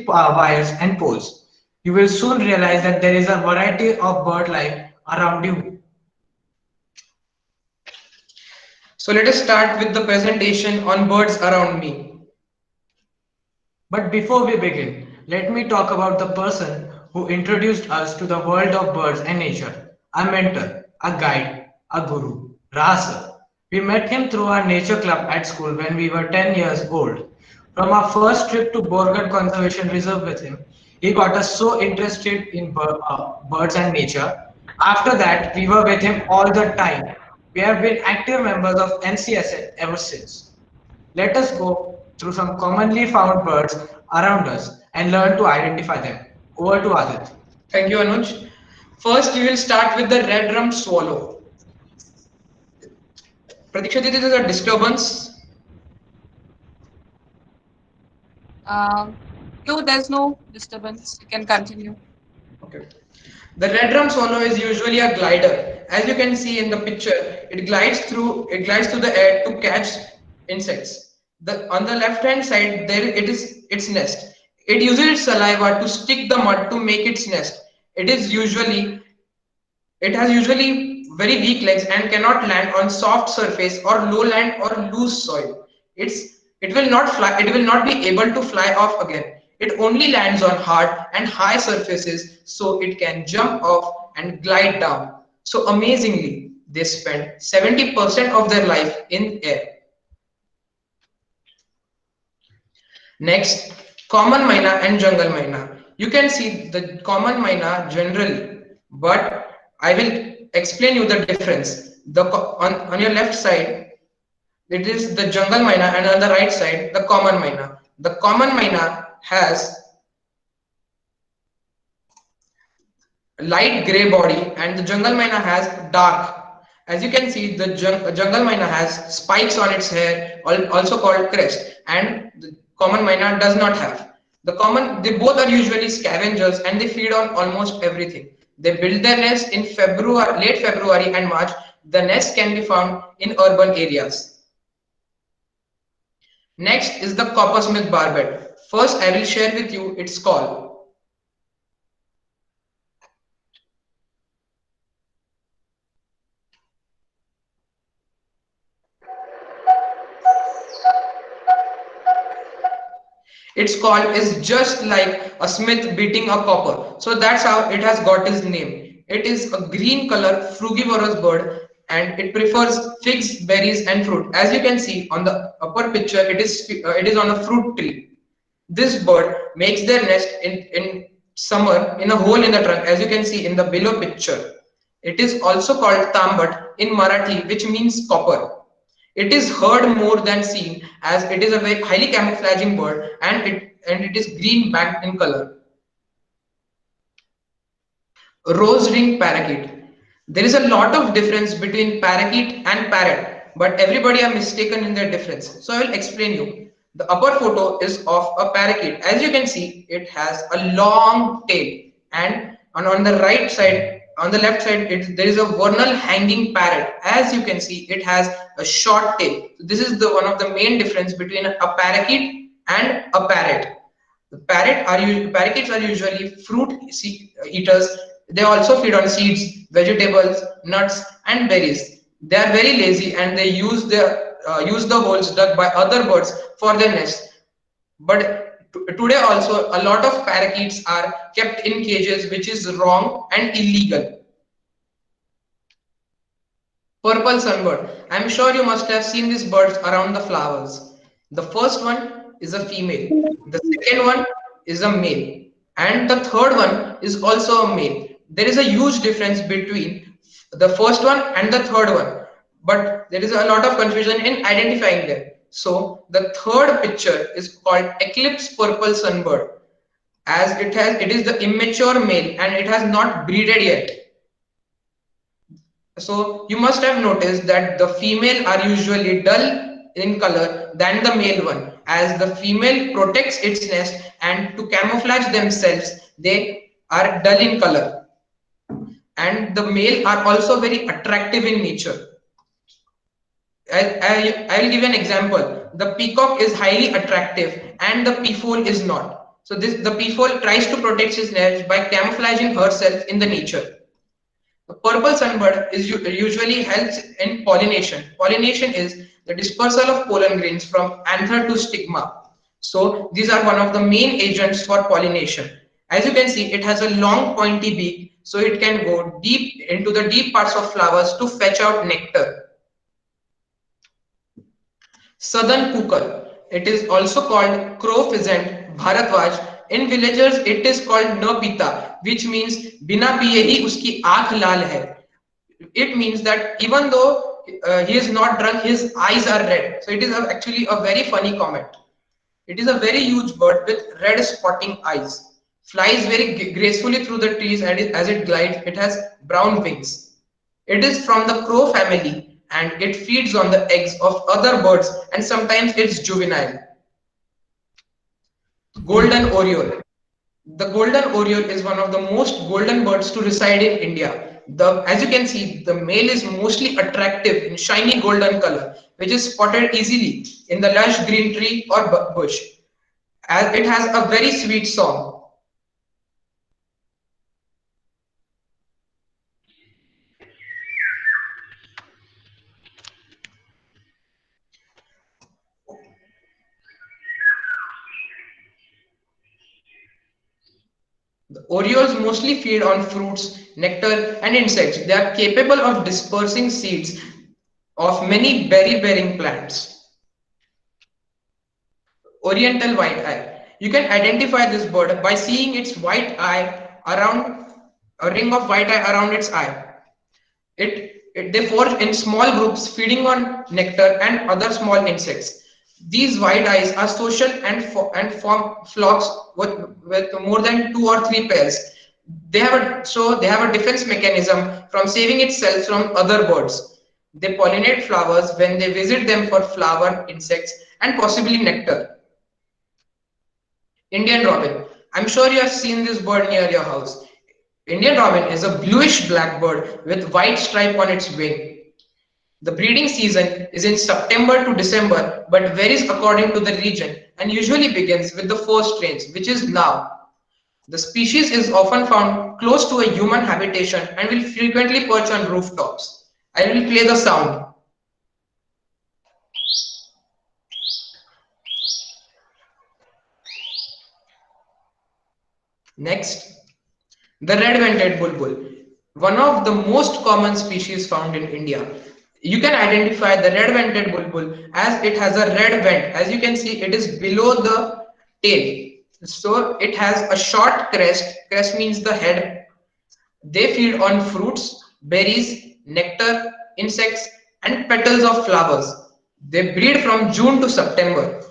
wires and poles. You will soon realize that there is a variety of bird life around you. So let us start with the presentation on birds around me. But before we begin, let me talk about the person who introduced us to the world of birds and nature. A mentor, a guide, a guru, Raha. We met him through our nature club at school when we were 10 years old. From our first trip to Borgad Conservation Reserve with him, he got us so interested in birds and nature. After that, we were with him all the time. We have been active members of NCSN ever since. Let us go through some commonly found birds around us and learn to identify them. Over to Adit. Thank you, Anuj. First, we will start with the red-rumped swallow. Pratiksha, this is a disturbance. Um, no, there's no disturbance. You can continue. Okay. The red-rumped swallow is usually a glider. As you can see in the picture, it glides through the air to catch insects. On the left-hand side, there it is its nest. It uses its saliva to stick the mud to make its nest. It has usually very weak legs and cannot land on soft surface or lowland or loose soil. It will not fly. It will not be able to fly off again. It only lands on hard and high surfaces, so it can jump off and glide down. So amazingly, they spend 70% of their life in air. Next, common myna and jungle myna. You can see the common myna generally, but I will explain you the difference. On your left side, it is the jungle myna, and on the right side, the common myna. The common myna has light gray body, and the jungle myna has dark. As you can see, the jungle myna has spikes on its hair, also called crest, and the common myna does not have. They both are usually scavengers and they feed on almost everything. They build their nest in late February and March. The nest can be found in urban areas. Next is the coppersmith barbet. First, I will share with you its call. Its call is just like a smith beating a copper. So that's how it has got its name. It is a green color frugivorous bird and it prefers figs, berries and fruit. As you can see on the upper picture, it is on a fruit tree. This bird makes their nest in summer in a hole in the trunk, as you can see in the below picture. It is also called tambat in Marathi, which means copper. It is heard more than seen as it is a very highly camouflaging bird and it is green backed in color. Rose ring parakeet. There is a lot of difference between parakeet and parrot, but everybody are mistaken in their difference. So I will explain you. The upper photo is of a parakeet. As you can see, it has a long tail, and on the right side, on the left side, there is a vernal hanging parrot. As you can see, it has a short tail. So this is the one of the main difference between a parakeet and a parrot. Parakeets are usually fruit eaters. They also feed on seeds, vegetables, nuts, and berries. They are very lazy and they use the holes dug by other birds for their nest. But today also a lot of parakeets are kept in cages, which is wrong and illegal. Purple sunbird. I'm sure you must have seen these birds around the flowers. The first one is a female, the second one is a male, and the third one is also a male. There is a huge difference between the first one and the third one, but there is a lot of confusion in identifying them. So the third picture is called eclipse purple sunbird, as it is the immature male and it has not breeded yet. So you must have noticed that the female are usually dull in color than the male one, as the female protects its nest and to camouflage themselves they are dull in color, and the male are also very attractive in nature. I will give an example. The peacock is highly attractive and the peafowl is not. So the peafowl tries to protect his nest by camouflaging herself in the nature. The purple sunbird is usually helps in pollination. Pollination is the dispersal of pollen grains from anther to stigma. So these are one of the main agents for pollination. As you can see, it has a long pointy beak, so it can go deep into the deep parts of flowers to fetch out nectar. Southern Kukal. It is also called crow pheasant, Bharatwaj. In villagers, it is called na pita, which means बिना पिए ही उसकी आंख लाल है. It means that even though he is not drunk, his eyes are red. So it is actually a very funny comment. It is a very huge bird with red spotting eyes. Flies very gracefully through the trees, and as it glides, it has brown wings. It is from the crow family and it feeds on the eggs of other birds and sometimes it's juvenile. Golden Oriole. The golden oriole is one of the most golden birds to reside in India. As you can see, the male is mostly attractive in shiny golden color, which is spotted easily in the lush green tree or bush. As it has a very sweet song. The orioles mostly feed on fruits, nectar, and insects. They are capable of dispersing seeds of many berry-bearing plants. Oriental white eye. You can identify this bird by seeing its white eye around a ring of white eye around its eye. They forage in small groups, feeding on nectar and other small insects. These white eyes are social and form flocks with more than 2 or 3 pairs. They have a defense mechanism from saving itself from other birds. They pollinate flowers when they visit them for flower insects and possibly nectar. Indian robin. I'm sure you have seen this bird near your house. Indian robin is a bluish black bird with white stripe on its wing. The breeding season is in September to December but varies according to the region and usually begins with the first rains, which is now. The species is often found close to a human habitation and will frequently perch on rooftops. I will play the sound. Next, the red-vented bulbul, one of the most common species found in India. You can identify the red-vented bulbul as it has a red vent. As you can see, it is below the tail. So it has a short crest. Crest means the head. They feed on fruits, berries, nectar, insects, and petals of flowers. They breed from June to September.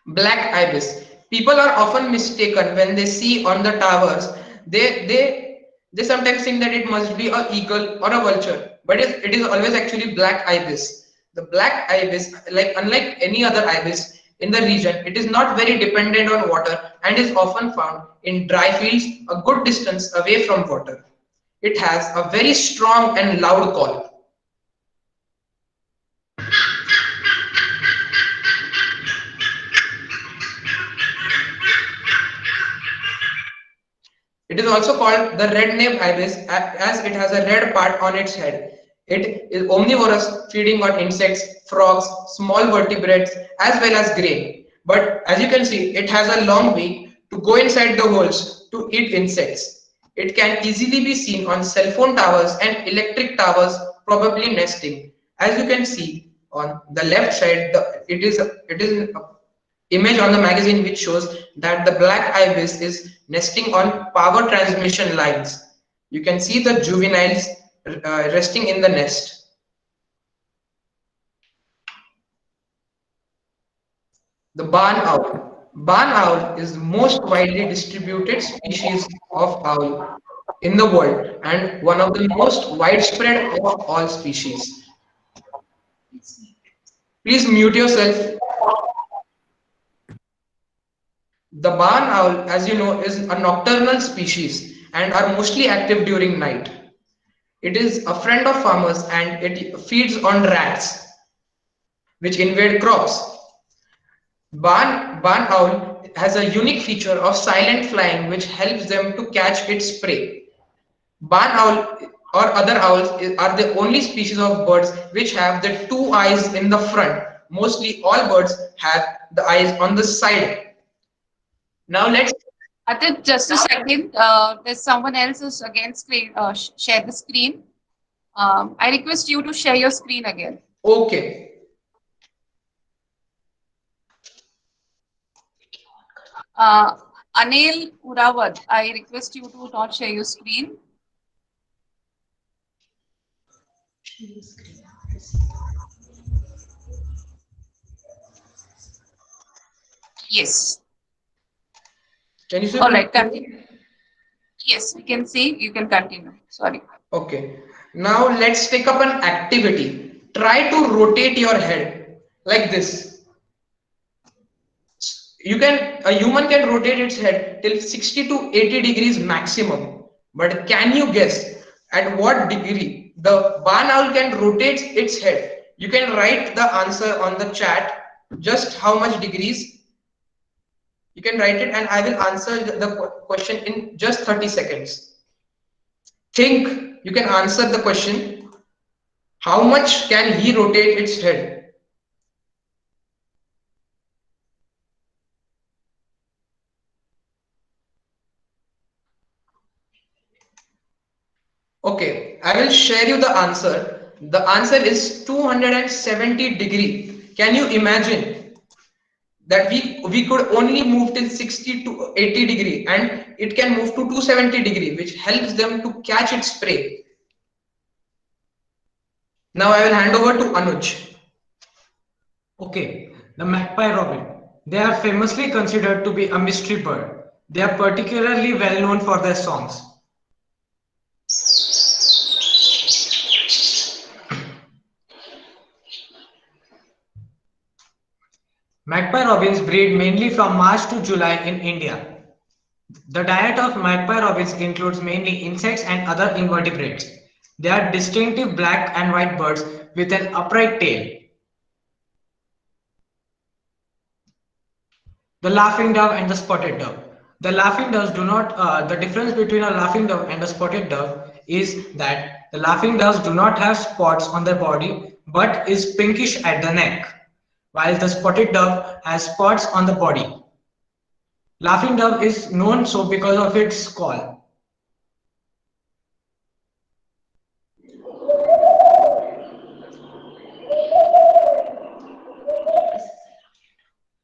Black ibis. People are often mistaken when they see on the towers. They sometimes think that it must be a eagle or a vulture, but it is always actually black ibis. The black ibis, unlike any other ibis in the region, it is not very dependent on water and is often found in dry fields a good distance away from water. It has a very strong and loud call. It is also called the red-naped ibis as it has a red part on its head. It is omnivorous, feeding on insects, frogs, small vertebrates, as well as grain. But as you can see, it has a long beak to go inside the holes to eat insects. It can easily be seen on cell phone towers and electric towers, probably nesting. As you can see on the left side, it is image on the magazine which shows that the black ibis is nesting on power transmission lines. You can see the juveniles resting in the nest. The barn owl. Barn owl is the most widely distributed species of owl in the world and one of the most widespread of all species. Please mute yourself. The barn owl, as you know, is a nocturnal species and are mostly active during night. It is a friend of farmers and it feeds on rats, which invade crops. Barn barn owl has a unique feature of silent flying which helps them to catch its prey. Barn owl or other owls are the only species of birds which have the two eyes in the front. Mostly all birds have the eyes on the side. Now let's Atit, just a second. There's someone else who's again screen. Share the screen. I request you to share your screen again. okay. Uh, Anil Urawad, I request you to not share your screen. Yes. Can you see All my right, continue. Yes, we can see. You can continue. Sorry. okay. Now let's take up an activity. Try to rotate your head like this. A human can rotate its head till 60 to 80 degrees maximum. But can you guess at what degree the barn owl can rotate its head? You can write the answer on the chat. Just how much degrees? You can write it and I will answer the question in just 30 seconds. Think, you can answer the question. How much can he rotate its head? Okay, I will share you the answer. The answer is 270 degree. Can you imagine that we could only move till 60 to 80 degree and it can move to 270 degree, which helps them to catch its prey. Now I will hand over to Anuj. Okay, the magpie robin. They are famously considered to be a mystery bird. They are particularly well known for their songs. Magpie robins breed mainly from March to July in India. The diet of magpie robins includes mainly insects and other invertebrates. They are distinctive black and white birds with an upright tail. The laughing dove and the spotted dove. The laughing doves do not, the difference between a laughing dove and a spotted dove is that the laughing doves do not have spots on their body but is pinkish at the neck, while the spotted dove has spots on the body. Laughing dove is known so because of its call.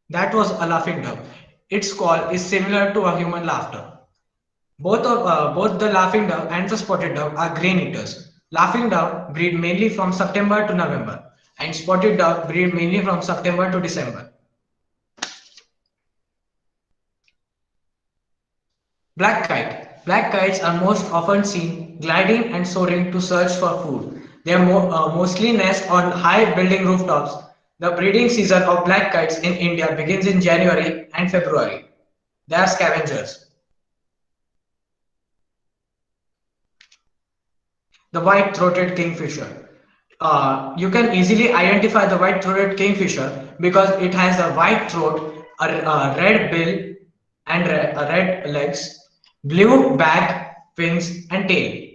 That was a laughing dove. Its call is similar to a human laughter. Both the laughing dove and the spotted dove are grain eaters. Laughing dove breed mainly from September to November, and spotted dove breed mainly from September to December. Black kite. Black kites are most often seen gliding and soaring to search for food. They are mostly nest on high building rooftops. The breeding season of black kites in India begins in January and February. They are scavengers. The white-throated kingfisher. You can easily identify the white-throated kingfisher because it has a white throat, a red bill and red legs, blue back, wings and tail.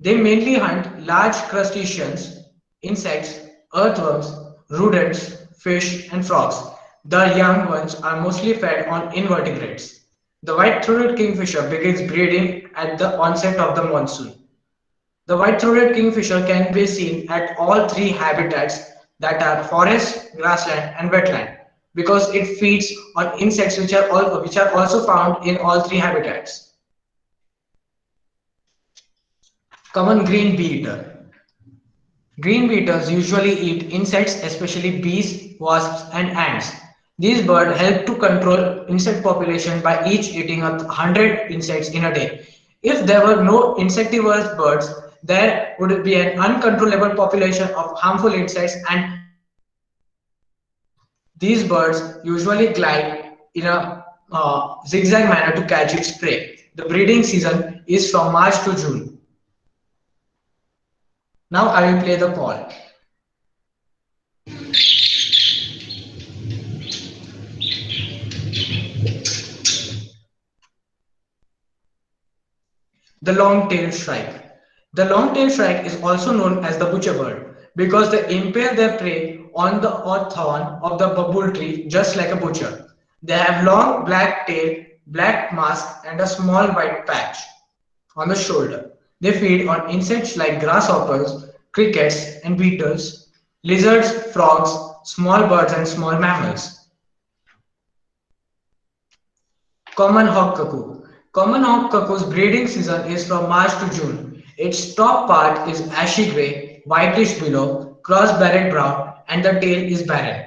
They mainly hunt large crustaceans, insects, earthworms, rodents, fish and frogs. The young ones are mostly fed on invertebrates. The white-throated kingfisher begins breeding at the onset of the monsoon. The white-throated kingfisher can be seen at all three habitats that are forest, grassland, and wetland because it feeds on insects which are also found in all three habitats. Common green bee eater. Green bee eaters usually eat insects, especially bees, wasps, and ants. These birds help to control insect population by each eating 100 insects in a day. If there were no insectivorous birds, there would be an uncontrollable population of harmful insects and these birds usually glide in a zigzag manner to catch its prey. The breeding season is from March to June. Now I will play the call. The long-tailed shrike. The long-tailed shrike is also known as the butcher bird because they impale their prey on the or thorn of the bubble tree just like a butcher. They have long black tail, black mask, and a small white patch on the shoulder. They feed on insects like grasshoppers, crickets, and beetles, lizards, frogs, small birds, and small mammals. Common hawk cuckoo. Common hawk cuckoo's breeding season is from March to June. Its top part is ashy gray, whitish below, cross-barred brown, and the tail is barren.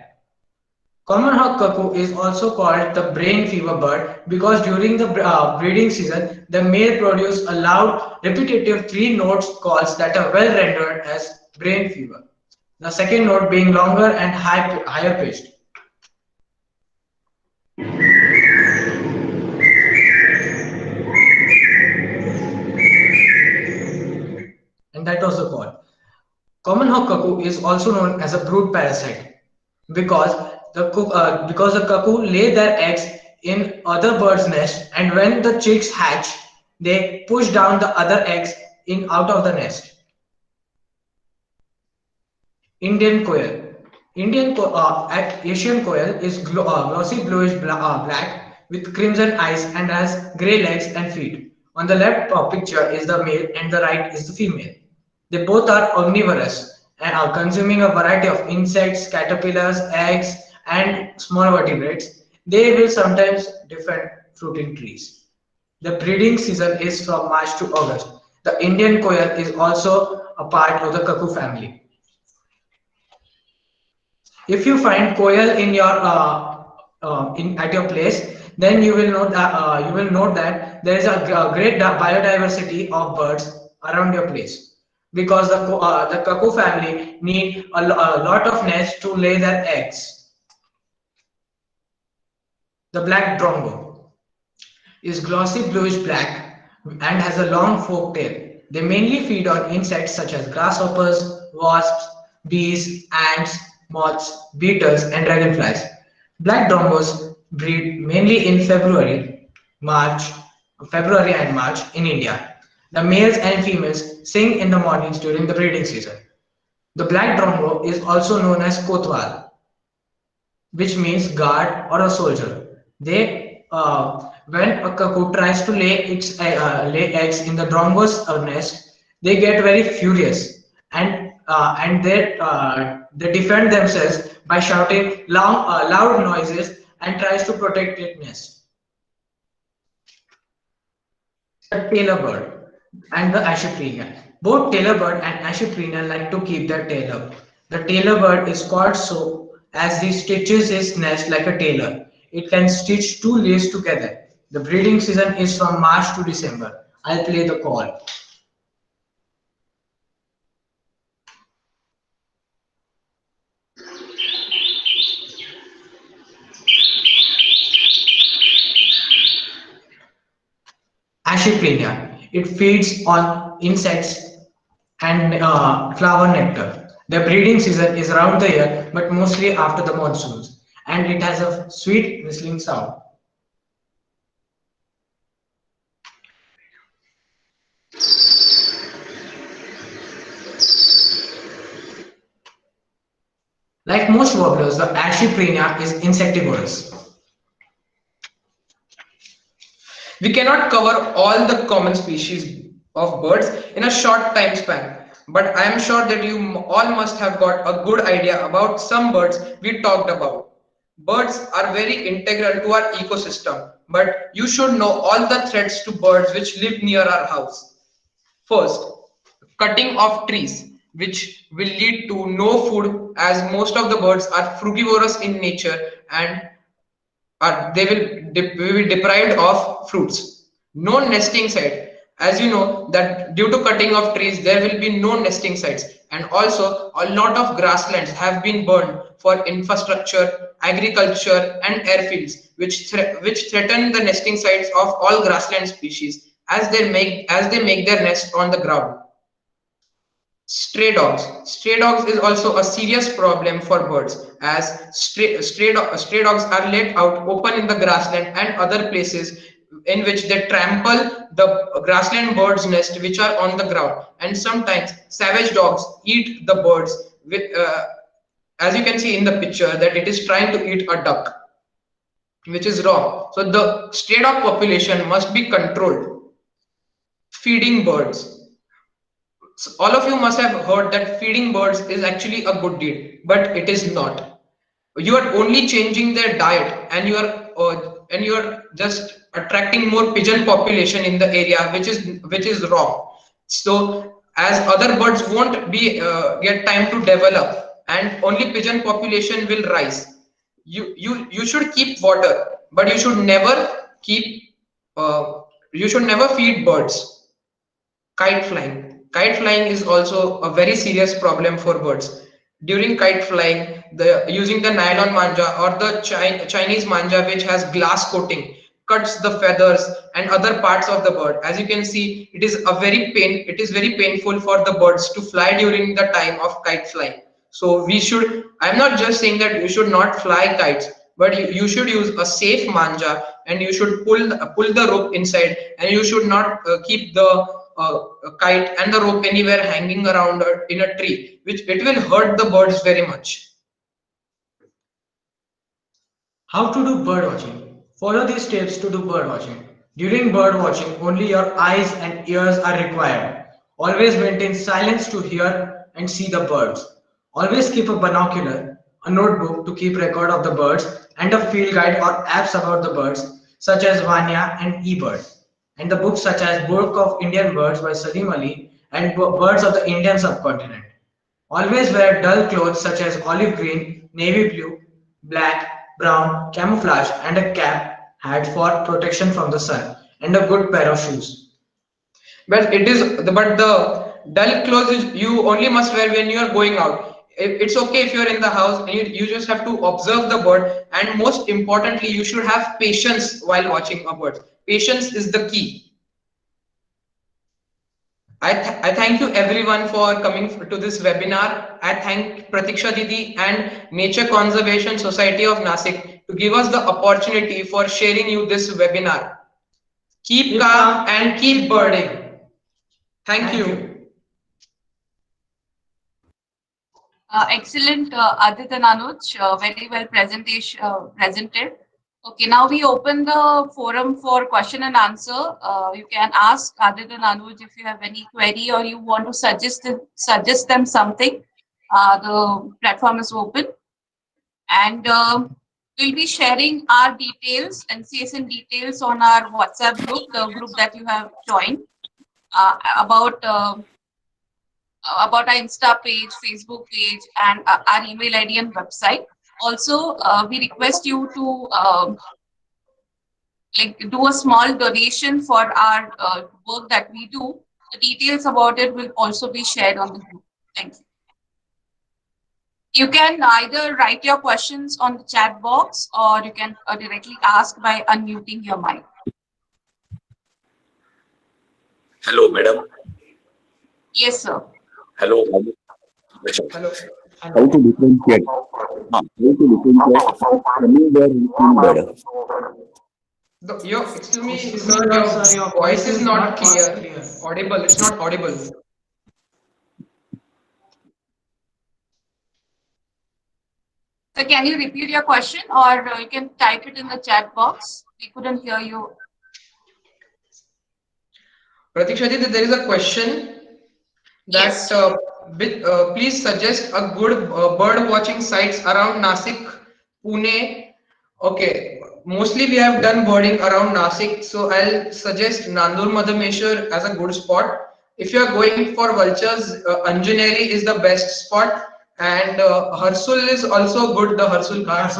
Common hawk cuckoo is also called the brain fever bird because during the breeding season, the male produces a loud, repetitive three notes calls that are well rendered as brain fever. The second note being longer and higher pitched. And that was the call. Common hawk cuckoo is also known as a brood parasite because because the cuckoo lay their eggs in other birds' nest, and when the chicks hatch, they push down the other eggs in out of the nest. Indian quail. Asian quail is glossy bluish black with crimson eyes and has gray legs and feet. On the left picture is the male and the right is the female. They both are omnivorous and are consuming a variety of insects, caterpillars, eggs, and small vertebrates. They will sometimes defend fruiting trees. The breeding season is from March to August. The Indian quail is also a part of the cuckoo family. If you find quail in your in at your place, then you will note that there is a great biodiversity of birds around your place because the cuckoo family need a lot of nests to lay their eggs. The black drongo is glossy bluish black and has a long forked tail. They mainly feed on insects such as grasshoppers, wasps, bees, ants, moths, beetles, and dragonflies. Black drongos breed mainly in March, February and March in India. The males and females sing in the mornings during the breeding season. The black drongo is also known as kotwal, which means guard or a soldier. When a cuckoo tries to lay eggs in the drongo's nest, they get very furious and they defend themselves by shouting loud noises and tries to protect its nest. The tailor bird and the Asheprenia. Both tailor bird and Asheprenia like to keep their tail up. The tailor bird is called so as he stitches his nest like a tailor. It can stitch two leaves together. The breeding season is from March to December. I'll play the call. Asheprenia. It feeds on insects and flower nectar. The breeding season is around the year, but mostly after the monsoons, and it has a sweet whistling sound. Like most warblers, the Asheprenia is insectivorous. We cannot cover all the common species of birds in a short time span, but I am sure that you all must have got a good idea about some birds we talked about. Birds are very integral to our ecosystem, but you should know all the threats to birds which live near our house. First, cutting of trees, which will lead to no food as most of the birds are frugivorous in nature and will be deprived of fruits. No nesting site. As you know that due to cutting of trees, there will be no nesting sites, and also a lot of grasslands have been burned for infrastructure, agriculture, and airfields, which threaten the nesting sites of all grassland species as they make their nest on the ground. Stray dogs. Stray dogs is also a serious problem for birds as stray dogs are let out open in the grassland and other places in which they trample the grassland birds' nest which are on the ground, and sometimes savage dogs eat the birds with, as you can see in the picture, that it is trying to eat a duck, which is wrong. So the stray dog population must be controlled. Feeding birds. So all of you must have heard that feeding birds is actually a good deed, but it is not. You are only changing their diet, and you are just attracting more pigeon population in the area, which is wrong. So as other birds won't be get time to develop, and only pigeon population will rise. You should keep water, but keep uh, you should never feed birds. Kite flying. Kite flying is also a very serious problem for birds. During kite flying, using the nylon manja or the Chinese manja, which has glass coating, cuts the feathers and other parts of the bird. As you can see, it is very painful for the birds to fly during the time of kite flying. So I'm not just saying that you should not fly kites, but you should use a safe manja, and you should pull the rope inside, and you should not keep the kite and the rope anywhere hanging around in a tree, which it will hurt the birds very much. How to do bird watching? Follow these steps to do bird watching. During bird watching, only your eyes and ears are required. Always maintain silence to hear and see the birds. Always keep a binocular, a notebook to keep record of the birds, and a field guide or apps about the birds such as Vanya and eBird. And the books such as Book of Indian Birds by Salim Ali and Birds of the Indian Subcontinent. Always wear dull clothes such as olive green, navy blue, black, brown, camouflage, and a cap hat for protection from the sun, and a good pair of shoes. But the dull clothes you only must wear when you are going out. It's okay if you're in the house, and you just have to observe the bird, and most importantly, you should have patience while watching a bird. Patience is the key. I thank you everyone for coming to this webinar. I thank Pratiksha Didi and Nature Conservation Society of Nasik to give us the opportunity for sharing you this webinar. Keep calm and keep birding. Thank you. Excellent, Aditya and Anuj. Very well presented. Okay, now we open the forum for question and answer. You can ask Aditya and Anuj if you have any query or you want to suggest them something. The platform is open, and we'll be sharing our details and CSN details on our WhatsApp group, the group that you have joined, about our Insta page, Facebook page, and our email ID and website. Also, we request you to do a small donation for our work that we do. The details about it will also be shared on the group. Thank you. You can either write your questions on the chat box, or you can directly ask by unmuting your mic. Hello, madam. Yes, sir. Hello. Hello. How to differentiate? Coming there in better. Excuse me, sir, your voice is not clear. Audible. It's not audible. So can you repeat your question, or you can type it in the chat box? We couldn't hear you. Pratiksha ji, there is a question that Yes. please suggest a good bird watching sites around Nasik, Pune. Okay, mostly we have done birding around Nasik, so I'll suggest Nandur Madhameshwar as a good spot. If you are going for vultures, Anjaneri is the best spot, and Harsul is also good. The Harsul Ghat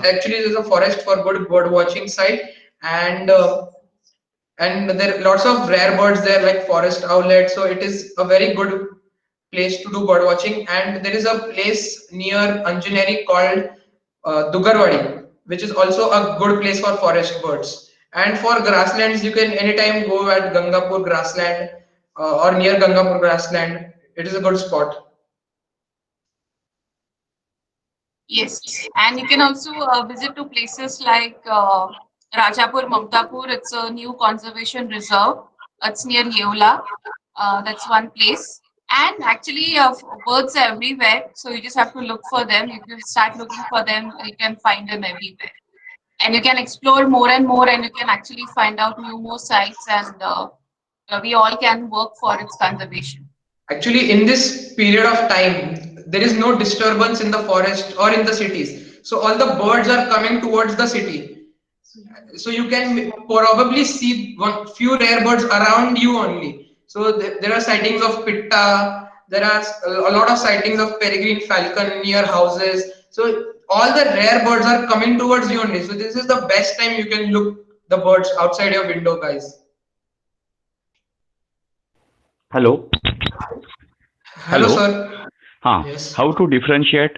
actually is a forest for good bird watching site, and there are lots of rare birds there like forest owlet, so it is a very good place to do bird watching. And there is a place near Anjaneri called Dugarwadi, which is also a good place for forest birds. And for grasslands, you can anytime go at Gangapur grassland or near Gangapur grassland. It is a good spot. Yes, and you can also visit to places like Rajapur Mamtapur, it's a new conservation reserve. It's near Yeola. That's one place. And actually, birds are everywhere. So you just have to look for them. If you start looking for them, you can find them everywhere. And you can explore more and more, and you can actually find out new more sites, and we all can work for its conservation. Actually, in this period of time, there is no disturbance in the forest or in the cities. So all the birds are coming towards the city. So you can probably see one few rare birds around you only. So there are sightings of pitta. There are a lot of sightings of peregrine falcon near houses. So all the rare birds are coming towards you only. So this is the best time you can look the birds outside your window, guys. Hello. Hello, Hello. sir. Yes. How to differentiate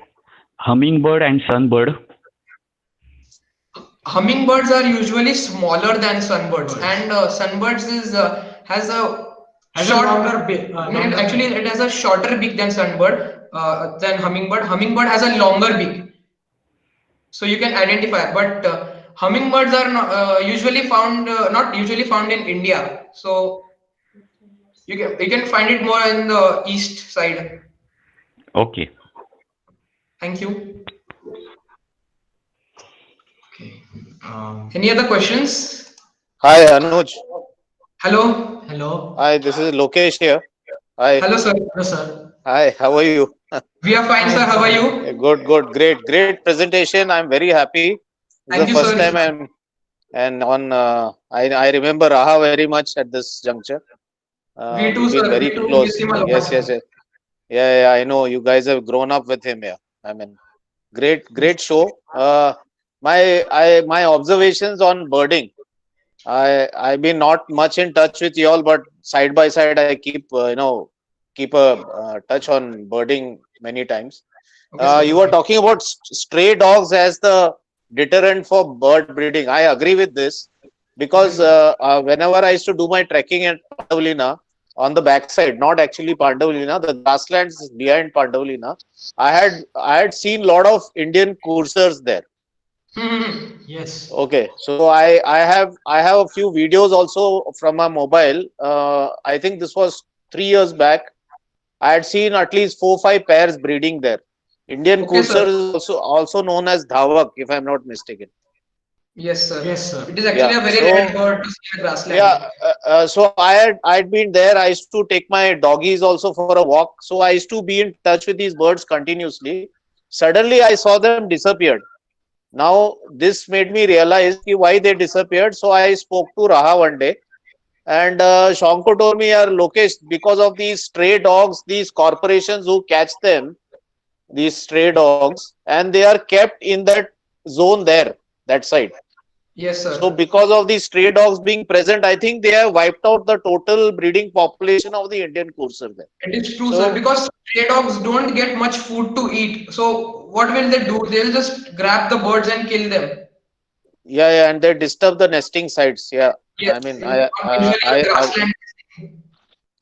hummingbird and sunbird? Hummingbirds are usually smaller than sunbirds, and sunbirds is has a Has a short. longer beak. Actually, it has a shorter beak than sunbird than hummingbird. Hummingbird has a longer beak, so you can identify. But hummingbirds are usually found not usually found in India, so you can find it more in the east side. Okay. Thank you. Okay. Any other questions? Hi, Anuj. Hello. Hello. Hi, this is Lokesh here. Hi. Hello, sir. Hello, sir. Hi, how are you? We are fine, sir. How are you? Good, good, great presentation. I'm very happy. This Thank is you, the first sir. time and I remember Raha very much at this juncture. We too, We've been sir. very We too close. miss him a lot. Yes, yes, yes. Yeah, I know. You guys have grown up with him. Yeah. I mean, great show. My observations on birding. I've been not much in touch with you all, but side by side I keep a touch on birding many times. Okay, sir. You were talking about stray dogs as the deterrent for bird breeding. I agree with this because whenever I used to do my trekking at Pandavlina on the backside, not actually Pandavlina, the grasslands behind Pandavlina, I had seen a lot of Indian coursers there. Yes. Okay, so I have a few videos also from my mobile. I think this was 3 years back. I had seen at least 4 5 pairs breeding there. Indian Okay, courser sir. is also known as dhawak, if I'm not mistaken. Yes, sir. Yes, sir. It is actually Yeah. a very So rare bird to see in the grassland. yeah, so I'd been there. I used to take my doggies also for a walk. So I used to be in touch with these birds continuously. Suddenly I saw them disappeared. Now this made me realize why they disappeared. So I spoke to Raha one day, and Shanko told me, "Yeah, Lokesh, because of these stray dogs, these corporations who catch them, these stray dogs, and they are kept in that zone there, that side. Yes, So sir. because of these stray dogs being present, I think they have wiped out the total breeding population of the Indian courser there. It is true, sir. So Because stray dogs don't get much food to eat. So what will they do? They'll just grab the birds and kill them. yeah, and they disturb the nesting sites. Yeah, Yes, I mean, usually in the grassland.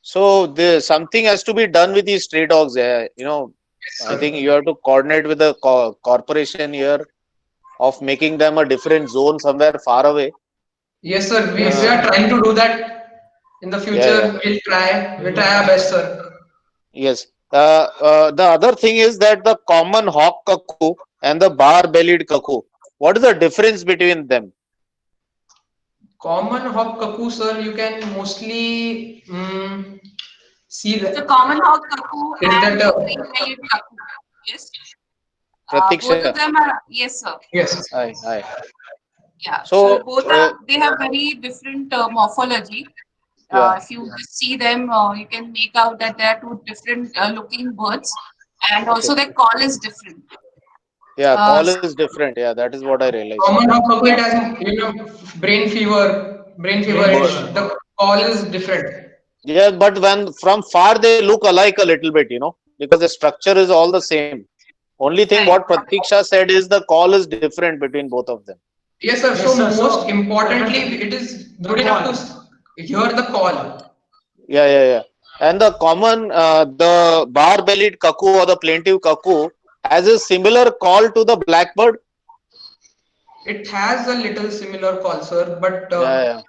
so something has to be done with these stray dogs. Yes, I think sir. you have to coordinate with the corporation here of making them a different zone somewhere far away. Yes, sir. We Uh, are trying to do that in the yeah. future. We'll try. We'll try our best, sir. Yes. The other thing is that the common hawk cuckoo and the bar-bellied cuckoo. What is the difference between them? Common hawk cuckoo, sir, you can mostly see So that. common hawk cuckoo Is and that green-bellied cuckoo. Yes. Both of Pratiksha. them are, yes, sir. yes. Hi. Yeah. So So, both are, they have very different morphology. yeah, If you just see them, you can make out that they are two different looking birds, and okay. also their call is different. Yeah, Uh, call is different. Yeah, that is what I realized. Common hawk cuckoo, it yeah. has brain fever. Brain fever. Brain But fever. The call is different. yeah, but when from far they look alike a little bit, because the structure is all the same. Only thing Right. what Pratiksha said is the call is different between both of them. Yes, sir. Yes, So sir. most So importantly, it is the good enough call. to hear the call. Yeah. And the common, the bar-bellied cuckoo or the plaintive cuckoo has a similar call to the blackbird. It has a little similar call, sir, but Yeah, yeah,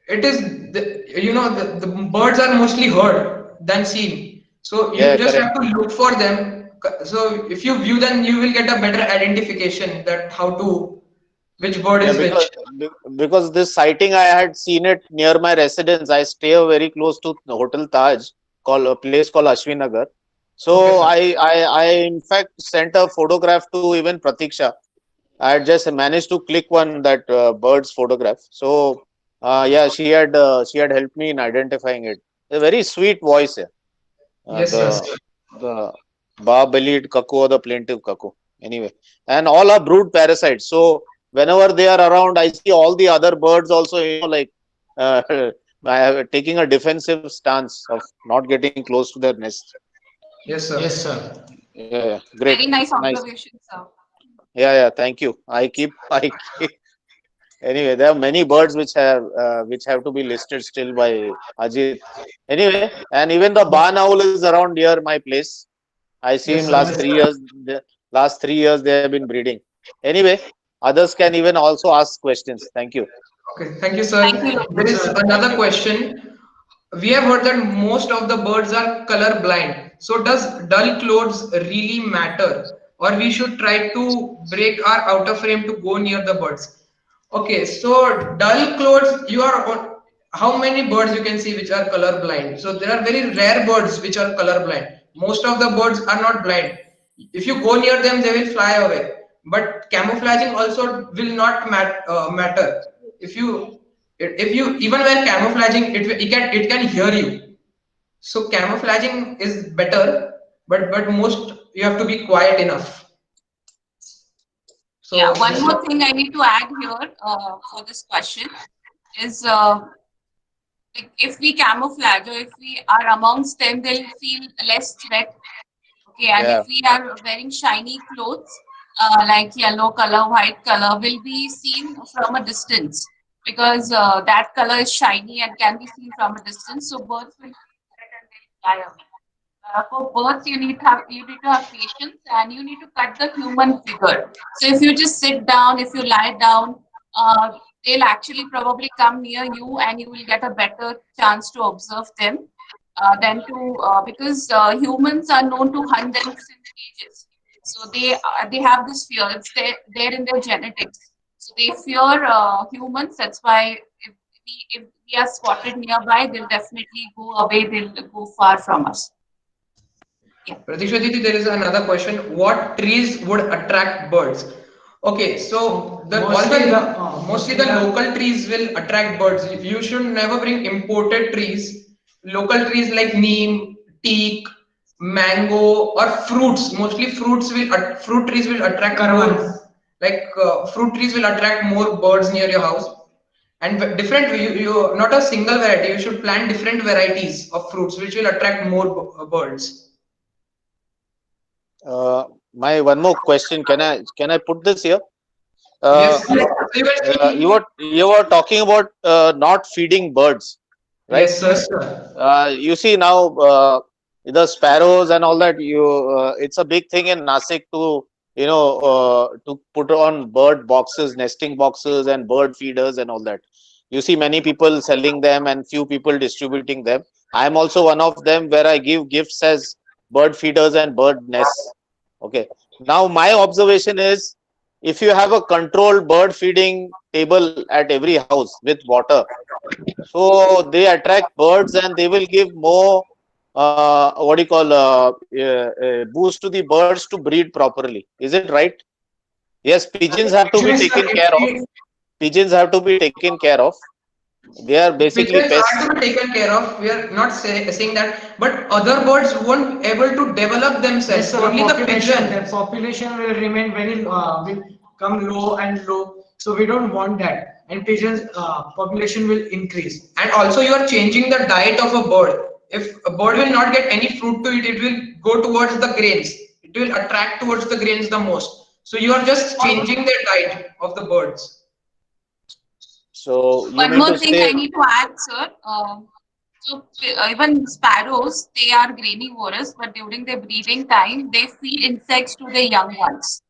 it is the birds are mostly heard than seen. So you yeah, just correct. have to look for them. So if you view them, you will get a better identification that how to which bird Yeah, is which. because this sighting I had seen it near my residence. I stay very close to the Hotel Taj, called a place called Ashwinagar. Okay, So sir. I in fact sent a photograph to even Pratiksha. I had just managed to click one that bird's photograph. So yeah, she had helped me in identifying it. A very sweet voice. Yeah. Yes, sir. The bar-bellied cuckoo or the plaintive cuckoo. Anyway, and all are brood parasites. So whenever they are around, I see all the other birds also, like uh, taking a defensive stance of not getting close to their nest. Yes, sir. Yes, sir. Yeah, great, Very nice nice. observation, sir. Yeah, thank you. I keep. Anyway, there are many birds which have to be listed still by Ajit. Anyway, and even the barn owl is around near my place. I see him Yes, sir. last 3 years. Last 3 years they have been breeding. Anyway, others can even also ask questions. Thank you. Okay, thank you, Thank you, sir. There Lokesh. is another question. We have heard that most of the birds are color blind. So does dull clothes really matter? Or we should try to break our outer frame to go near the birds? Okay, so dull clothes, how many birds you can see which are color blind? So there are very rare birds which are color blind. Most of the birds are not blind. If you go near them, they will fly away. But camouflaging also will not matter. If you even when camouflaging, it can hear you. So camouflaging is better, but most you have to be quiet enough. Yeah, So one more thing I need to add here for this question is like if we camouflage or if we are amongst them, they'll feel less threat. Okay, and if Yeah. we are wearing shiny clothes, like yellow color, white color, will be seen from a distance because that color is shiny and can be seen from a distance. So birds will feel threat and they'll fly away. For birds, you need to have patience and you need to cut the human figure. So if you just sit down, if you lie down, they'll actually probably come near you and you will get a better chance to observe them than to because humans are known to hunt them since ages. So they have this fear. It's there in their genetics. So they fear humans. That's why if we are spotted nearby, they'll definitely go away. They'll go far from us. Yeah. Pratiksha Didi, there is another question. What trees would attract birds? Okay, so the all the mostly the local trees will attract birds. You should never bring imported trees. Local trees like neem, teak, mango, or fruits. Mostly fruit trees will attract Karwan. more. Like fruit trees will attract more birds near your house. And different, you not a single variety. You should plant different varieties of fruits which will attract more birds. Uh, my one more question. Can I put this here? Yes, Uh, so you can see. you were talking about not feeding birds, right? Yes, sir. You see now the sparrows and all that. It's a big thing in Nasik to to put on bird boxes, nesting boxes, and bird feeders and all that. You see many people selling them and few people distributing them. I am also one of them where I give gifts as bird feeders and bird nests. Okay. Now my observation is if you have a controlled bird feeding table at every house with water, so they attract birds and they will give more what do you call boost to the birds to breed properly. Is it right? Yes, pigeons have to be Actually, sir, taken if care of. we Pigeons have to be taken care of. They are basically Pigeons are pests. to be taken care of. We are not saying that, but other birds won't able to develop yes, themselves. sir, Only the the pigeon. population will remain very will come low and low. So we don't want that. And pigeons population will increase. And also you are changing the diet of a bird. If a bird will not get any fruit to eat, it will go towards the grains. It will attract towards the grains the most. So you are just changing the diet of the birds. So you One mean more to thing I say, need to add, sir. Even sparrows, they are grainivorous, but during their breeding time, they feed insects to their young ones.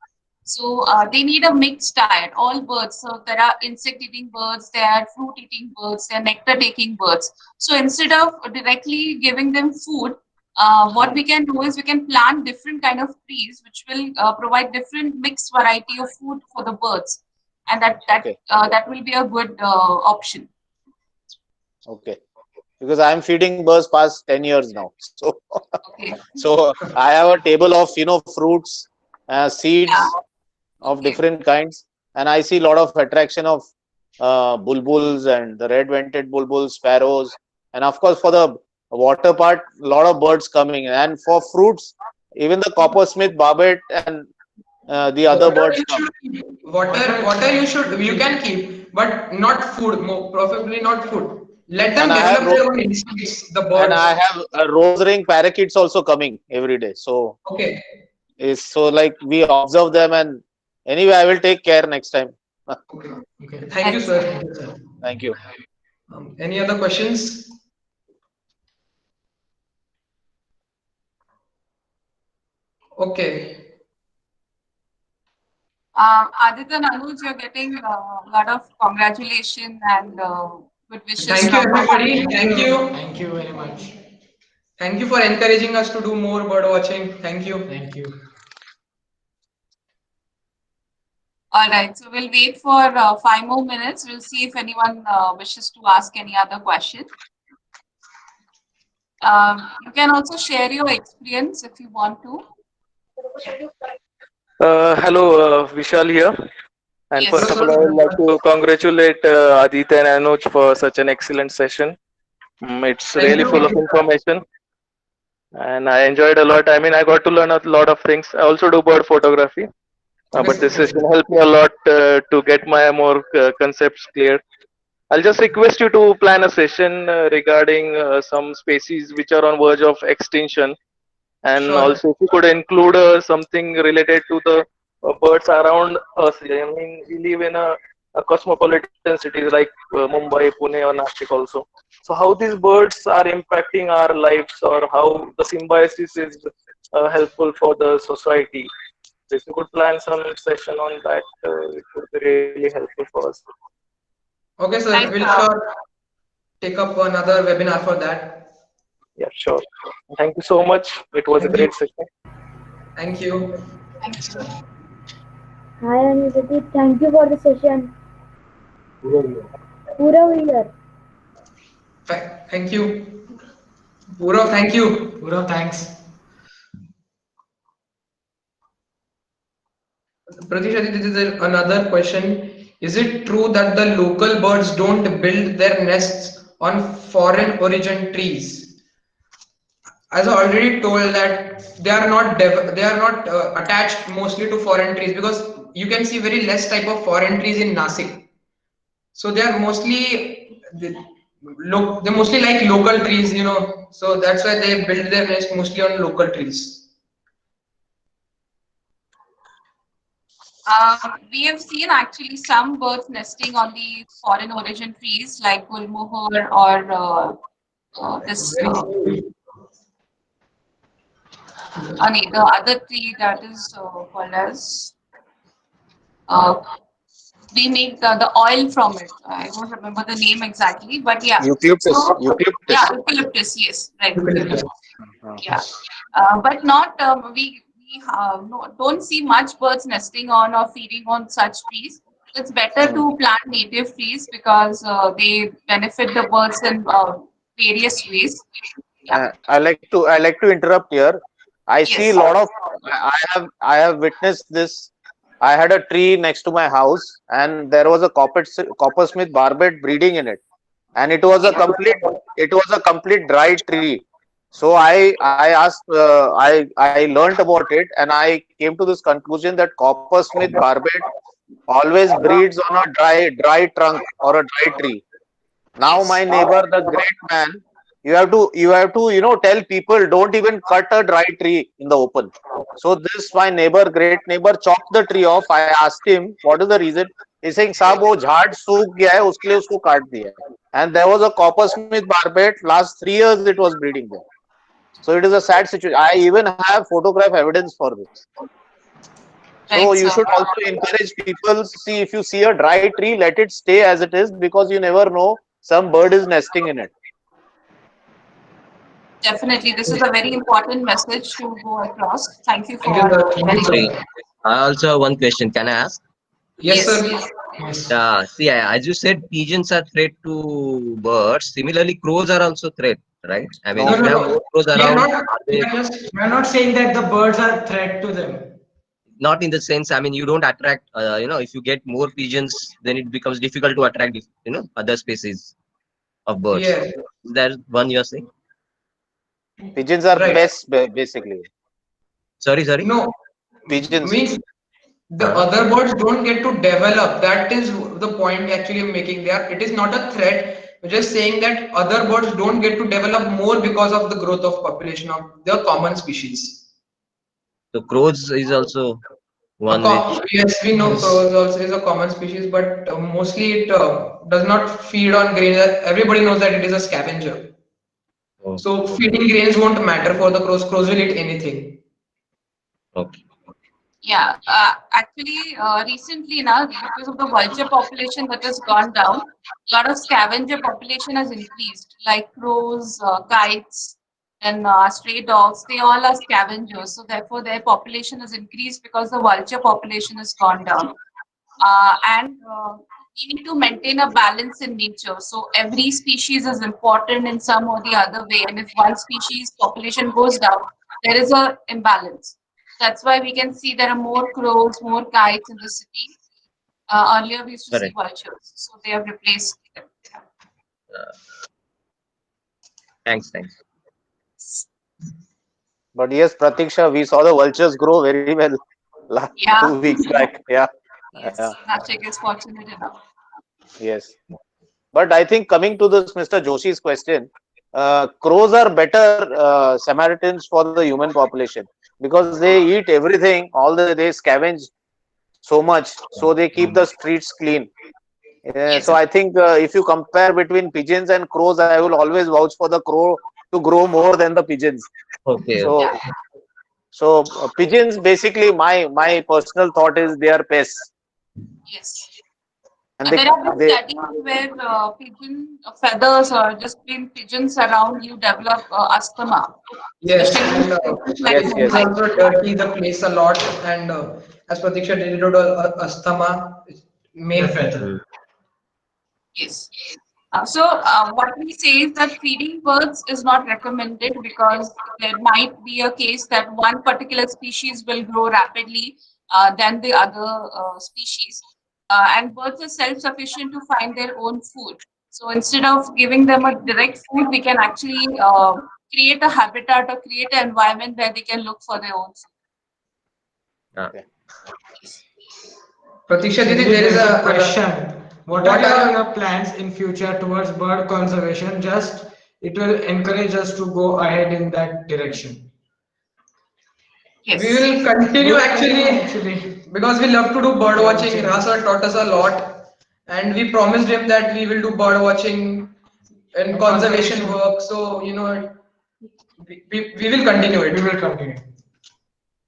So they need a mixed diet, all birds. So there are insect-eating birds, there are fruit-eating birds, there are nectar-taking birds. So instead of directly giving them food, what we can do is we can plant different kind of trees, which will provide different mixed variety of food for the birds, and Okay. that will be a good option. Okay. Because I am feeding birds past 10 years now. So, Okay. so I have a table of, fruits, Yeah. seeds of Okay. different kinds. And I see a lot of attraction of bulbuls and the red-vented bulbuls, sparrows. And of course, for the water part, a lot of birds coming. And for fruits, even the coppersmith, barbet, and the other Water birds you come. should keep. Water you can keep, but not food. Preferably not food. Let And them I have develop their own instincts. The and birds. I have rose ring parakeets also coming every day. So Okay. it's so like we observe them, and anyway, I will take care next time. Okay. Okay. Thank you, Excellent. sir. Thank you, sir. Thank you. Any other questions? Okay. Aditya and Anuj, you're getting a lot of congratulations and good wishes Thank you, from everybody. Thank you. Thank you very much. Thank you for encouraging us to do more bird watching. Thank you. Thank you. All right, so we'll wait for 5 more minutes. We'll see if anyone wishes to ask any other question. You can also share your experience if you want to. Hello, Vishal here. And Yes. first Hello, of sir. all, I would like to congratulate Aditya and Anuj for such an excellent session. It's Thank really you. full of information, and I enjoyed a lot. I mean, I got to learn a lot of things. I also do bird photography, Okay, but this sir. session helped me a lot to get my more concepts clear. I'll just request you to plan a session regarding some species which are on verge of extinction, and Sure. also if you could include something related to the birds around us. I mean, we live in a cosmopolitan cities like Mumbai, Pune, or Nashik also. So how these birds are impacting our lives, or how the symbiosis is helpful for the society. So if you could plan some session on that, it would be really helpful for us. Okay, sir. Right. We'll sure take up another webinar for that. Yeah, sure. Thank you so much. It was a Thank you. great session. Thank you. Thank Yes, you. sir. Hi Anusati, thank you for the session. Purav here. Thank you. Purav, thank you. Purav, thanks. Pratisha, this is another question. Is it true that the local birds don't build their nests on foreign origin trees? As I already told that they are not attached mostly to foreign trees, because you can see very less type of foreign trees in Nasik. So they are mostly they mostly like local trees, So that's why they build their nest mostly on local trees. We have seen actually some birds nesting on the foreign origin trees like gulmohar or this the other tree that is called as uh, we make the oil from it. I don't remember the name exactly, but yeah. Eucalyptus. So yeah, Eucalyptus. eucalyptus. Yes, right. Eucalyptus. Yeah, but not we no, don't see much birds nesting on or feeding on such trees. It's better to plant native trees because they benefit the birds in various ways. Yeah. I like to interrupt here. I see a Yes. lot of. I have witnessed this. I had a tree next to my house, and there was a coppersmith barbet breeding in it, and Okay. it was a complete dry tree. So I asked I learned about it, and I came to this conclusion that coppersmith barbet always breeds on a dry trunk or a dry tree. Now Yes. my neighbor, the great man, you have to tell people don't even cut a dry tree in the open. So this my neighbor, great neighbor, chopped the tree off. I asked him what is the reason. He's saying साहब वो झाड़ सूख गया है उसके लिए उसको काट दिया है. And there was a coppersmith barbet. Last 3 years it was breeding there. So it is a sad situation. I even have photograph evidence for this. So Right, you sir. should also encourage people. See, if you see a dry tree, let it stay as it is, because you never know, some bird is nesting in it. Definitely, this is a very important message to go across. Thank you Thank you, for sir. Thank you, sharing. Sorry, sir. I also have one question. Can I ask? Yes, Yes, sir. Yes. See, as you said, pigeons are threat to birds. Similarly, crows are also threat, right? I mean, No, No, if no, you have no. more crows We are around, not. are We they are just. We are not saying that the birds are threat to them. not in the sense? I mean, you don't attract. If you get more pigeons, then it becomes difficult to attract, other species of birds. Yes. Is that one you're saying? pigeons are Right. pests basically. Sorry. No. Pigeons. Means the Uh-huh. other birds don't get to develop. That is the point actually I'm making there. It is not a threat. We're just saying that other birds don't get to develop more because of the growth of population of the common species. So crows is also one which. Yes, we know Yes. crows also is a common species, but mostly it does not feed on grains. Everybody knows that it is a scavenger. Oh, So feeding grains won't matter for the crows. Crows will eat anything. okay. Yeah, actually, recently now, because of the vulture population that has gone down, a lot of scavenger population has increased, like crows, kites, and stray dogs. They all are scavengers, so therefore their population has increased because the vulture population has gone down. And we need to maintain a balance in nature. So every species is important in some or the other way, and if one species population goes down, there is a imbalance. That's why we can see there are more crows, more kites in the city. Earlier, we used to see Correct. vultures, so they have replaced them. Uh, Thanks. But yes, Pratiksha, we saw the vultures grow very well Yeah, 2 weeks back. Yeah. yes, Nashik is fortunate enough. Yes. But I think, coming to this Mr. Joshi's question, crows are better Samaritans for the human population, because they eat everything, they scavenge so much, so they keep the streets clean. So Yes, I think, if you compare between pigeons and crows, I will always vouch for the crow to grow more than the pigeons. Okay. So, yeah, pigeons, basically, my personal thought is they are pests, yes. and There have been they studies where pigeon feathers or just plain pigeons around you develop asthma, Yes, especially and pigeons like yes, pigeons yes. Mumbai. also dirty the place a lot. And as Pratiksha did, asthma, The main. feather. Mm. Yes. What we say is that feeding birds is not recommended because there might be a case that one particular species will grow rapidly than the other species. And birds are self-sufficient to find their own food. So instead of giving them a direct food, we can actually create a habitat or create an environment where they can look for their own food. Uh, Pratiksha Didi, Actually, there is there's a a question. What what are are your plans in future towards bird conservation? Just it will encourage us to go ahead in that direction. we Yes. will continue We'll actually continue actually. because we love to do bird watching. Watching. Rasa taught us a lot, and we promised him that we will do bird watching and And conservation conservation. work. So we will continue We it. will continue.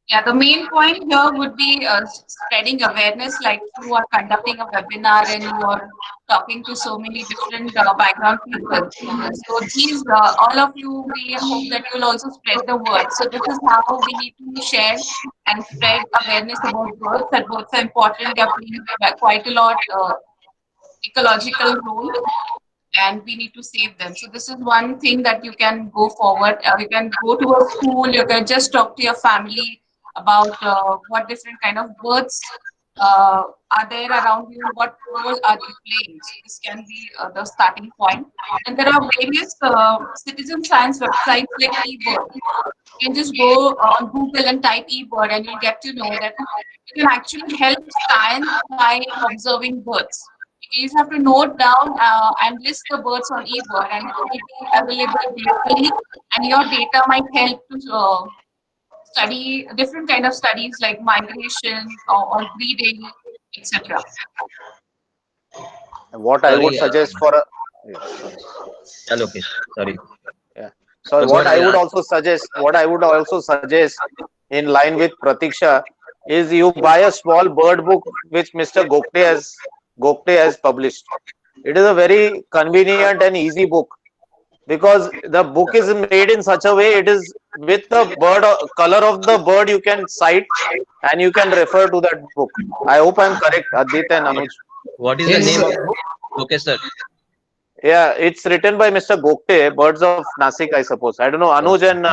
Yeah, the main point here would be spreading awareness, like you are conducting a webinar and you are talking to so many different background people. So these, all of you, we hope that you will also spread the word. So this is how we need to share and spread awareness about birds. That birds are important. They are playing quite a lot ecological role, and we need to save them. So this is one thing that you can go forward. You can go to a school. You can just talk to your family about what different kind of birds are there around you. What role are they playing? So this can be the starting point. And there are various citizen science websites like eBird. You can just go on Google and type eBird, and you'll get to know that you can actually help science by observing birds. You just have to note down and list the birds on eBird, and it will be available globally. And your data might help to study different kind of studies like migration or breeding, etc. What I would Sorry, suggest for a yeah, sorry. Lokesh. Sorry. Yeah. So So go what ahead. I I'll would ask. also suggest, in line with Pratiksha, is you buy a small bird book which Mr. Gokte has published. It is a very convenient and easy book because the book is made in such a way, it is with the bird color of the bird you can cite and you can refer to that book. I hope I'm correct, Adit and Anuj. What is the Yes, name of sir. the book? Okay, sir. Yeah, it's written by Mr. Gokte, Birds of Nasik, I suppose. I don't know. Anuj and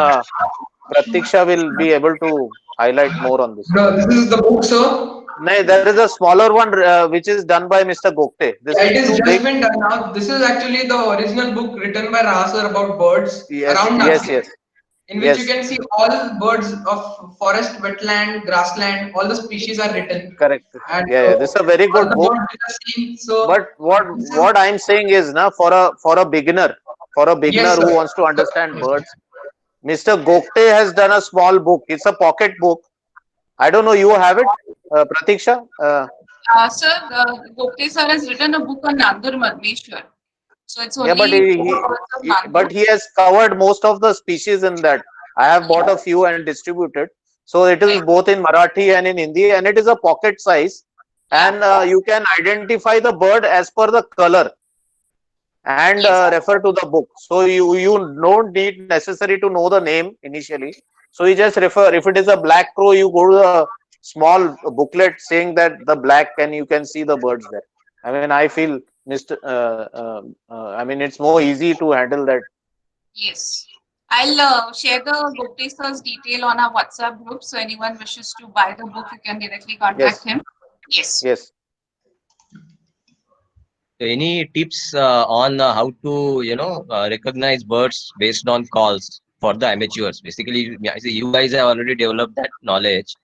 Pratiksha will be able to highlight more on this. This is the book, sir. No, there is a smaller one which is done by Mr. Gokte. This Yeah, is it is too just big. been done now. This is actually the original book written by Rasar about birds Yes, around yes, Nashik, yes, in which you yes. can see all birds of forest, wetland, grassland, all the species are written, Correct. and Yeah, yeah. This is a very all good the book. birds which are seen. So But what this is what I'm saying is, na, for a beginner yes, who sir. wants to understand birds, Mr. Gokte has done a small book. It's a pocket book. I don't know. You have it, Pratiksha? Sir, Gopte sir has written a book on Nandur Madmeshwar. So it's Yeah, but only four birds of Nandur. he has covered most of the species in that. I have bought a few and distributed. So it is Right. both in Marathi and in Hindi, and it is a pocket size. Yeah. And you can identify the bird as per the color and Yes. refer to the book. So you don't need necessary to know the name initially. So you just refer. If it is a black crow, you go to the small booklet saying that the black, and you can see the birds there. I mean, I feel Mr. I mean, it's more easy to handle that. Yes. I'll share the Gopte sir's detail on our WhatsApp group. So anyone wishes to buy the book, you can directly contact Yes, him. Yes. yes. So any tips on how to recognize birds based on calls for the amateurs? Basically, I see you guys have already developed that knowledge.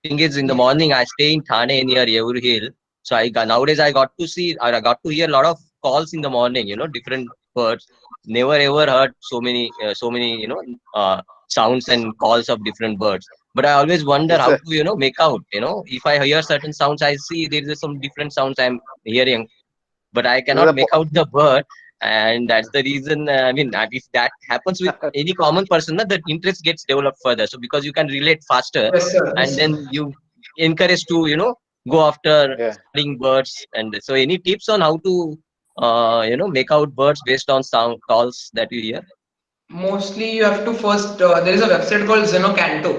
Thing is, in the morning I stay in Thane near Yevur Hill, so nowadays I got to see, I got to hear a lot of calls in the morning. Different birds. Never ever heard so many sounds and calls of different birds. But I always wonder It's how a to make out. If I hear certain sounds, I see there is some different sounds I'm hearing, but I this is cannot make out the bird. And that's the reason, I mean, if that happens with any common person, the interest gets developed further. So because you can relate faster, Yes, sir. and Yes, sir. then you encourage to, go after yeah. studying birds. And so any tips on how to, make out birds based on sound calls that you hear? Mostly you have to first. There is a website called Zenocanto.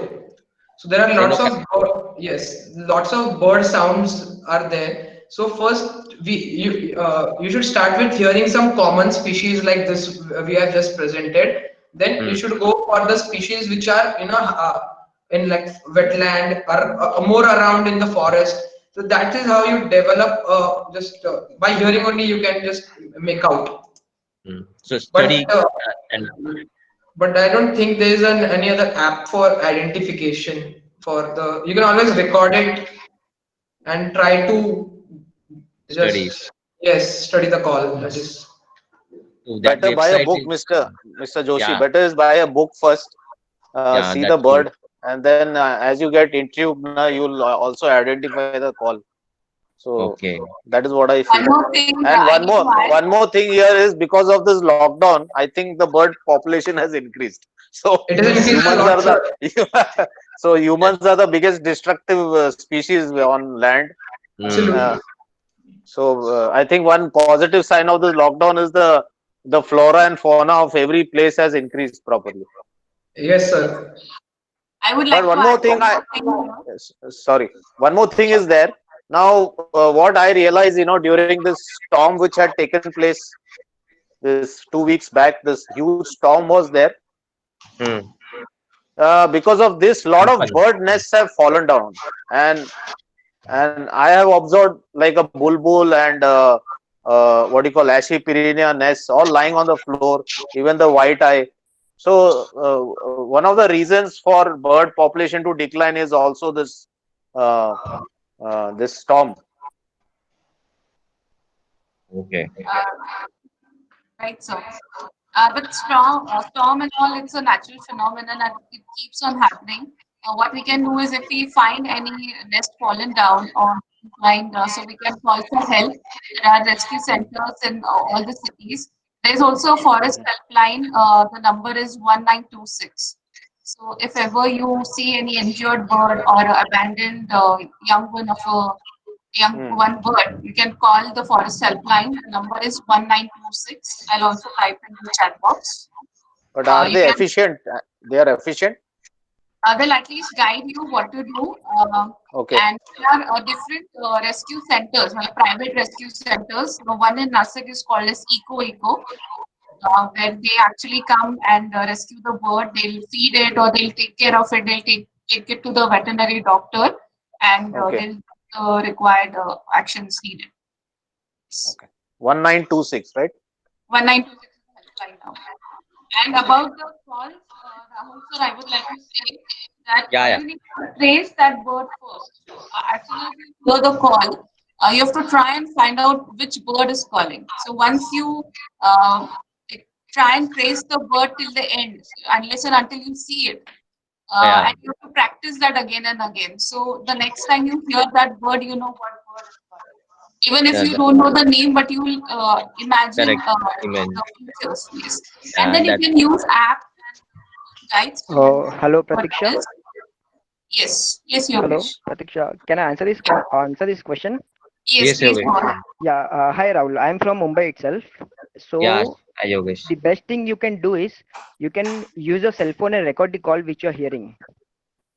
So there are lots Zenoca. of yes, lots of bird sounds are there. So first you should start with hearing some common species like this we have just presented. Then you Hmm. should go for the species which are in like wetland or more around in the forest. So that is how you develop. Just by hearing only you can just make out. Hmm. So But study and but I don't think there is any other app for identification for the. You can always record it and try to study. just yes study the call. That is So that Better buy a website book, is, Mr. Joshi. yeah, Better is buy a book first, yeah, see the that's true. bird, and then as you get intrigued, you'll also identify the call. So Okay. that is what I One feel. more thing And I need to add. one more thing here is because of this lockdown, I think the bird population has increased. So it has increased a humans lot, are sir. the so humans are the biggest destructive species on land. Hmm. Uh, so I think one positive sign of this lockdown is the flora and fauna of every place has increased properly. Yes, sir. I would But like to one more add thing, one more thing here. sorry, one more thing is there. Now, what I realized, during this storm which had taken place this 2 weeks back, this huge storm was there. Hmm. Because of this, lot of Amphan. bird nests have fallen down, and I have observed like a bulbul and what do you call Ashipirina nests all lying on the floor, even the white eye. So one of the reasons for bird population to decline is also uh, this storm. Okay. Uh, right, so but storm and all, it's a natural phenomenon and it keeps on happening. What we can do is if we find any nest fallen down or find, so we can call for help. There are rescue centers in all the cities. There's also a forest helpline. The number is 1926. So if ever you see any injured bird or a abandoned young one of a young one bird, you can call the forest helpline. The number is 1926. I'll also type in the chat box. But are You they can, efficient? They are efficient? they'll at least guide you what to do. Okay. And there are different rescue centers, private rescue centers. The one in Nasik is called as Eco, where they actually come and rescue the bird. They'll feed it or they'll take care of it. They'll take it to the veterinary doctor and Okay. they'll required actions needed. Okay. 1926, right? 1926 helpline now. And about the calls, Rahul sir, I would like to say that you need to trace that bird first. As soon as you hear the call, you have to try and find out which bird is calling. So once you try and trace the bird till the end, unless and until you see it, and you have to practice that again and again. So the next time you hear that bird, you know what bird is calling. Even if you don't know the name, but you will imagine the features. Yes. And then you can use app and guides to Hello, what Pratiksha. it is. Yes. Yes, Hello, Yogesh. Pratiksha. Can I answer this question? Yes, please. Yeah. Hi, Rahul. I'm from Mumbai itself. So Yogesh. the best thing you can do is you can use your cell phone and record the call which you're hearing.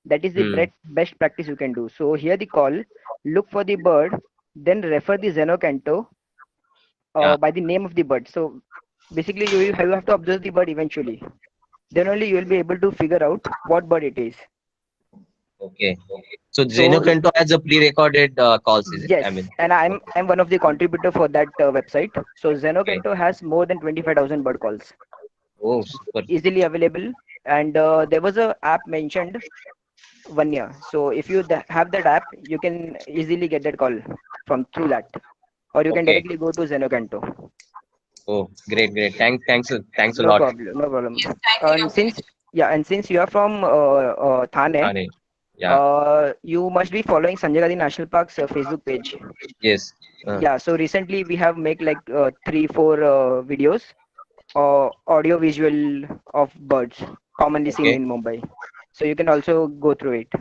That is the best practice you can do. So hear the call, look for the bird, then refer the Zenocanto by the name of the bird. So basically, you have to observe the bird eventually. Then only you will be able to figure out what bird it is. Okay. So Zenocanto has a pre-recorded calls, is it? Yes, I mean, and I'm one of the contributor for that website. So Zenocanto has more than 25,000 bird calls. Oh, super. Easily available, and there was a app mentioned 1 year. So if you have that app, you can easily get that call from through that, or you can directly go to Zenocanto. Oh, great. Thanks a No lot. problem, no problem. And since you are from Thane, you must be following Sanjay Gandhi National Park's Facebook page. Yes. Yeah, so recently we have make like 3-4 videos audio visual of birds commonly seen in Mumbai. So you can also go through it.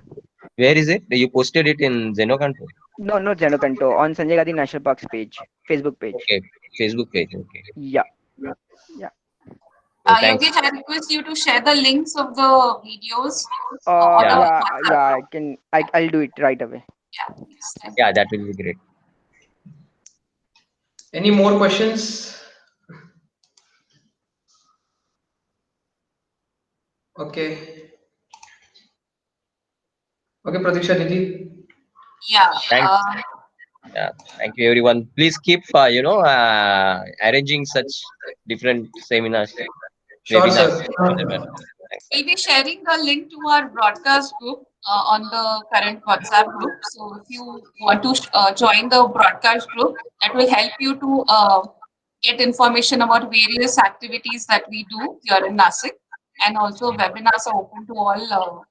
Where is it? You posted it in Zenocanto? No, not Zenocanto, on Sanjay Gandhi National Park's page, Facebook page. Okay, Facebook page. Okay. Yeah. Yogesh, I request you to share the links of the videos. I'll do it right away. Yeah, that will be great. Any more questions? Okay. Okay, Pratiksha Nidhi. Yeah. Thank you, everyone. Please keep, arranging such different seminars. Sure, webinars. sir. We'll be sharing the link to our broadcast group on the current WhatsApp group. So if you want to join the broadcast group, that will help you to get information about various activities that we do here in Nasik. And also webinars are open to all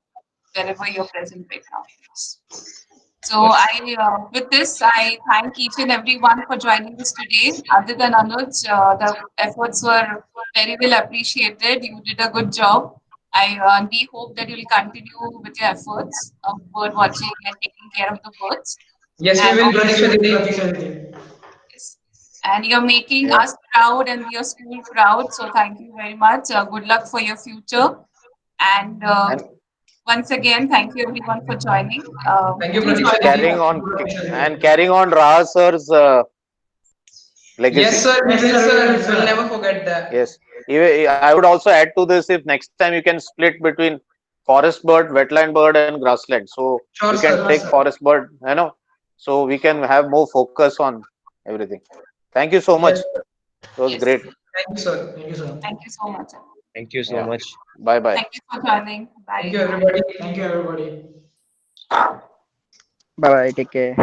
wherever you're present right now. So with this, I thank each and everyone for joining us today. Other than Anuj, the efforts were very well appreciated. You did a good job. We hope that you'll continue with your efforts of bird watching and taking care of the birds. Yes, and we will, Pratiksha Nidhi. Yes. And you're making us proud and your school proud. So thank you very much. Good luck for your future. And once again, thank you everyone for joining. Thank you, carrying on Raha sir's legacy. Yes, sir. We will, sir. We'll never forget that. Yes. I would also add to this, if next time you can split between forest bird, wetland bird, and grassland. So you can take forest bird, so we can have more focus on everything. Thank you so much. It was great. Thank you, sir. Thank you so much. Thank you so much. Bye. Thank you for joining. Bye. Thank you, everybody. Thank you, everybody. Bye. Take care.